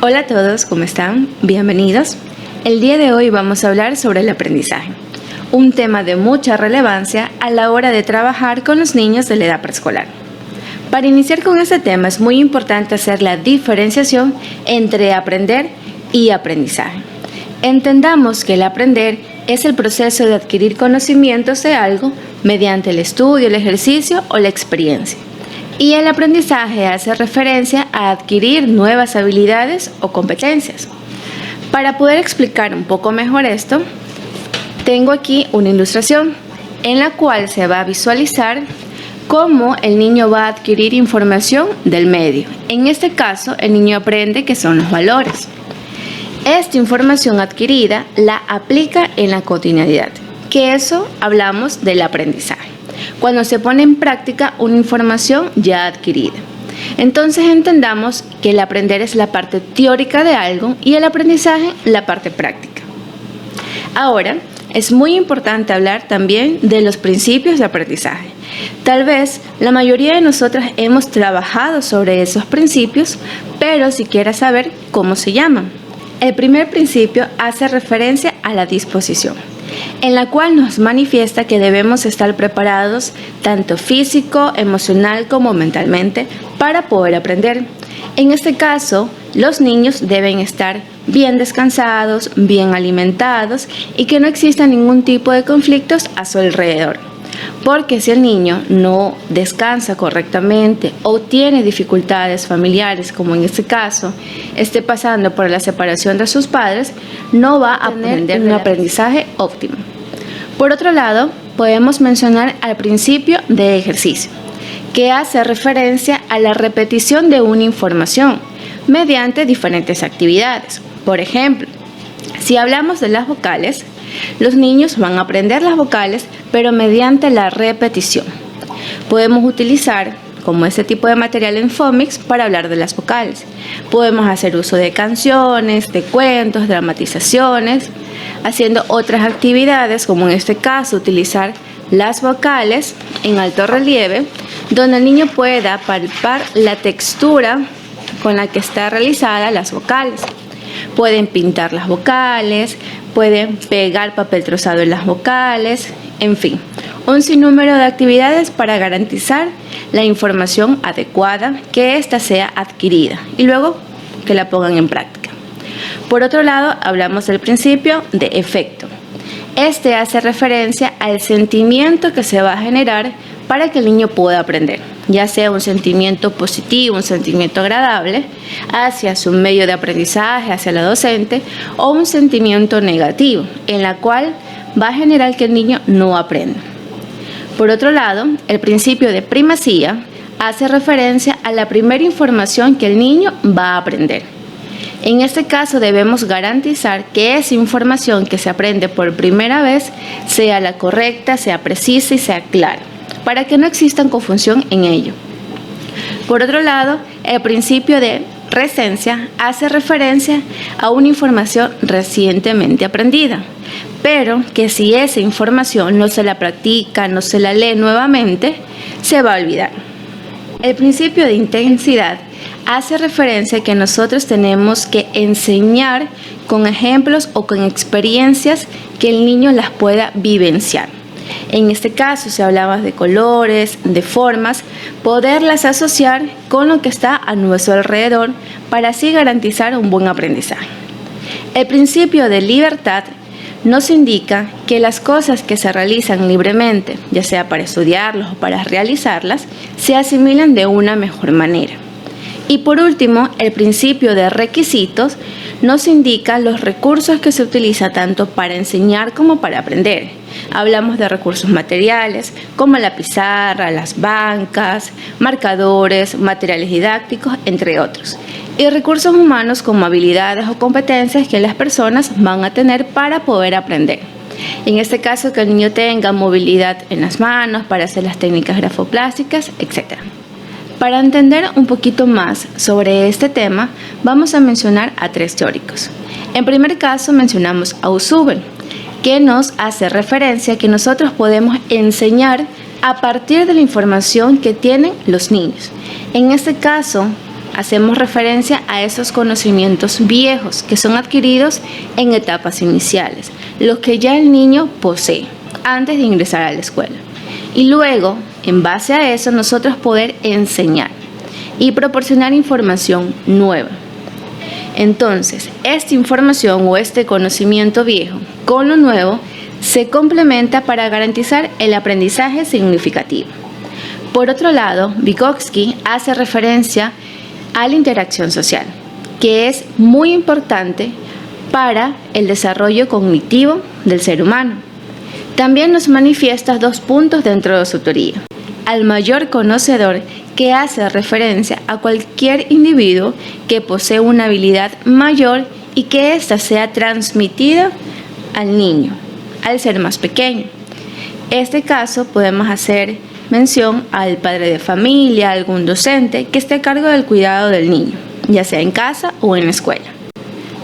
Hola a todos, ¿cómo están? Bienvenidos. El día de hoy vamos a hablar sobre el aprendizaje, un tema de mucha relevancia a la hora de trabajar con los niños de la edad preescolar. Para iniciar con este tema es muy importante hacer la diferenciación entre aprender y aprendizaje. Entendamos que el aprender es el proceso de adquirir conocimientos de algo mediante el estudio, el ejercicio o la experiencia. Y el aprendizaje hace referencia a adquirir nuevas habilidades o competencias. Para poder explicar un poco mejor esto, tengo aquí una ilustración en la cual se va a visualizar cómo el niño va a adquirir información del medio. En este caso, el niño aprende qué son los valores. Esta información adquirida la aplica en la cotidianidad, que eso hablamos del aprendizaje, cuando se pone en práctica una información ya adquirida. Entonces entendamos que el aprender es la parte teórica de algo y el aprendizaje la parte práctica. Ahora, es muy importante hablar también de los principios de aprendizaje. Tal vez la mayoría de nosotras hemos trabajado sobre esos principios, pero si quieres saber cómo se llaman. El primer principio hace referencia a la disposición, en la cual nos manifiesta que debemos estar preparados tanto físico, emocional como mentalmente para poder aprender. En este caso, los niños deben estar bien descansados, bien alimentados y que no exista ningún tipo de conflictos a su alrededor. Porque si el niño no descansa correctamente o tiene dificultades familiares, como en este caso, esté pasando por la separación de sus padres, no va a tener un aprendizaje óptimo. Por otro lado, podemos mencionar al principio de ejercicio, que hace referencia a la repetición de una información mediante diferentes actividades. Por ejemplo, si hablamos de las vocales, los niños van a aprender las vocales, pero mediante la repetición. Podemos utilizar como este tipo de material en Phonics para hablar de las vocales. Podemos hacer uso de canciones, de cuentos, dramatizaciones, haciendo otras actividades, como en este caso utilizar las vocales en alto relieve, donde el niño pueda palpar la textura con la que está realizada las vocales. Pueden pintar las vocales, pueden pegar papel trozado en las vocales, en fin, un sinnúmero de actividades para garantizar la información adecuada, que ésta sea adquirida y luego que la pongan en práctica. Por otro lado, hablamos del principio de efecto. Este hace referencia al sentimiento que se va a generar para que el niño pueda aprender, ya sea un sentimiento positivo, un sentimiento agradable hacia su medio de aprendizaje, hacia la docente, o un sentimiento negativo, en la cual va a generar que el niño no aprenda. Por otro lado, el principio de primacía hace referencia a la primera información que el niño va a aprender. En este caso debemos garantizar que esa información que se aprende por primera vez sea la correcta, sea precisa y sea clara, para que no exista confusión en ello. Por otro lado, el principio de recencia hace referencia a una información recientemente aprendida, pero que si esa información no se la practica, no se la lee nuevamente, se va a olvidar. El principio de intensidad hace referencia a que nosotros tenemos que enseñar con ejemplos o con experiencias que el niño las pueda vivenciar. En este caso, si hablamos de colores, de formas, poderlas asociar con lo que está a nuestro alrededor para así garantizar un buen aprendizaje. El principio de libertad nos indica que las cosas que se realizan libremente, ya sea para estudiarlas o para realizarlas, se asimilan de una mejor manera. Y por último, el principio de requisitos nos indica los recursos que se utilizan tanto para enseñar como para aprender. Hablamos de recursos materiales como la pizarra, las bancas, marcadores, materiales didácticos, entre otros. Y recursos humanos como habilidades o competencias que las personas van a tener para poder aprender. En este caso, que el niño tenga movilidad en las manos para hacer las técnicas grafoplásticas, etc. Para entender un poquito más sobre este tema, vamos a mencionar a tres teóricos. En primer caso, mencionamos a Ausubel, que nos hace referencia a que nosotros podemos enseñar a partir de la información que tienen los niños. En este caso, hacemos referencia a esos conocimientos viejos que son adquiridos en etapas iniciales, los que ya el niño posee antes de ingresar a la escuela. Y luego, en base a eso, nosotros poder enseñar y proporcionar información nueva. Entonces, esta información o este conocimiento viejo con lo nuevo se complementa para garantizar el aprendizaje significativo. Por otro lado, Vygotsky hace referencia a la interacción social, que es muy importante para el desarrollo cognitivo del ser humano. También nos manifiesta 2 puntos dentro de su teoría. Al mayor conocedor, que hace referencia a cualquier individuo que posee una habilidad mayor y que ésta sea transmitida al niño, al ser más pequeño. En este caso podemos hacer mención al padre de familia, algún docente que esté a cargo del cuidado del niño, ya sea en casa o en la escuela.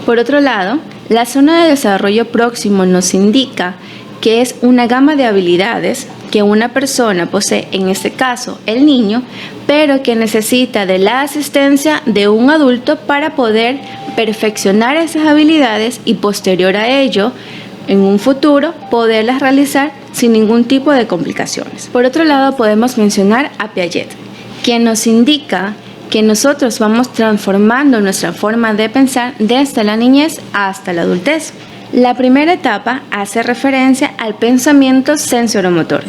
Por otro lado, la zona de desarrollo próximo nos indica que es una gama de habilidades que una persona posee, en este caso el niño, pero que necesita de la asistencia de un adulto para poder perfeccionar esas habilidades y posterior a ello, en un futuro, poderlas realizar sin ningún tipo de complicaciones. Por otro lado, podemos mencionar a Piaget, quien nos indica que nosotros vamos transformando nuestra forma de pensar desde la niñez hasta la adultez. La primera etapa hace referencia al pensamiento sensoromotor,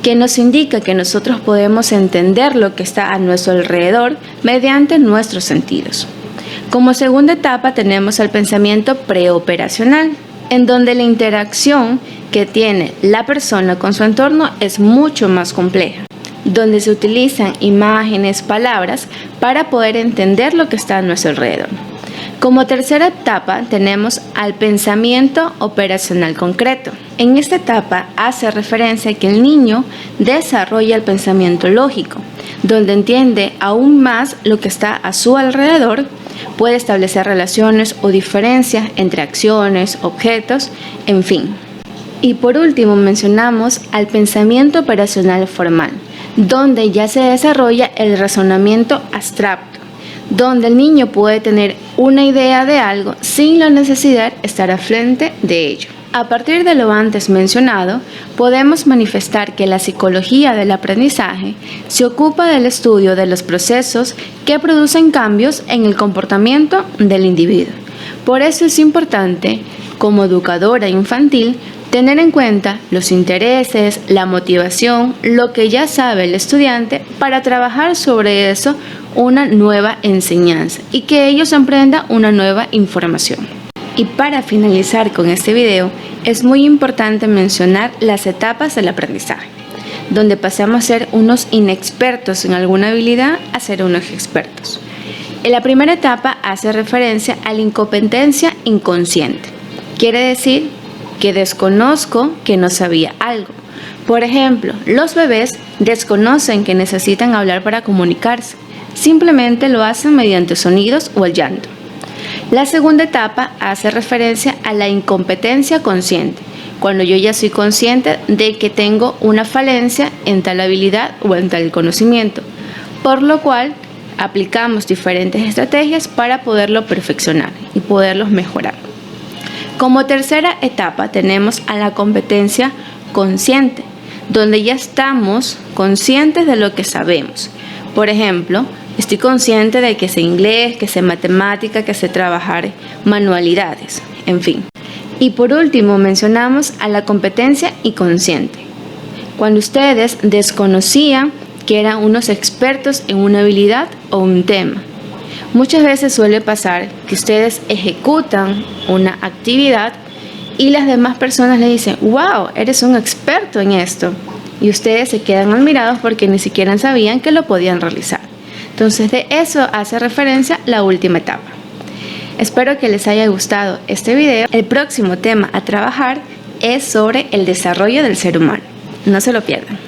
que nos indica que nosotros podemos entender lo que está a nuestro alrededor mediante nuestros sentidos. Como segunda etapa tenemos el pensamiento preoperacional, en donde la interacción que tiene la persona con su entorno es mucho más compleja, donde se utilizan imágenes, palabras para poder entender lo que está a nuestro alrededor. Como tercera etapa tenemos al pensamiento operacional concreto. En esta etapa hace referencia a que el niño desarrolla el pensamiento lógico, donde entiende aún más lo que está a su alrededor, puede establecer relaciones o diferencias entre acciones, objetos, en fin. Y por último mencionamos al pensamiento operacional formal, donde ya se desarrolla el razonamiento abstracto, donde el niño puede tener una idea de algo sin la necesidad de estar al frente de ello. A partir de lo antes mencionado, podemos manifestar que la psicología del aprendizaje se ocupa del estudio de los procesos que producen cambios en el comportamiento del individuo. Por eso es importante, como educadora infantil, tener en cuenta los intereses, la motivación, lo que ya sabe el estudiante para trabajar sobre eso una nueva enseñanza y que ellos aprendan una nueva información. Y para finalizar con este video, es muy importante mencionar las etapas del aprendizaje, donde pasamos a ser unos inexpertos en alguna habilidad a ser unos expertos. En la primera etapa hace referencia a la incompetencia inconsciente. Quiere decir que desconozco que no sabía algo. Por ejemplo, los bebés desconocen que necesitan hablar para comunicarse. Simplemente lo hacen mediante sonidos o el llanto. La segunda etapa hace referencia a la incompetencia consciente, cuando yo ya soy consciente de que tengo una falencia en tal habilidad o en tal conocimiento, por lo cual aplicamos diferentes estrategias para poderlo perfeccionar y poderlos mejorar. Como tercera etapa tenemos a la competencia consciente, donde ya estamos conscientes de lo que sabemos. Por ejemplo, estoy consciente de que sé inglés, que sé matemática, que sé trabajar manualidades, en fin. Y por último mencionamos a la competencia inconsciente, cuando ustedes desconocían que eran unos expertos en una habilidad o un tema. Muchas veces suele pasar que ustedes ejecutan una actividad y las demás personas le dicen, wow, eres un experto en esto. Y ustedes se quedan admirados porque ni siquiera sabían que lo podían realizar. Entonces de eso hace referencia la última etapa. Espero que les haya gustado este video. El próximo tema a trabajar es sobre el desarrollo del ser humano. No se lo pierdan.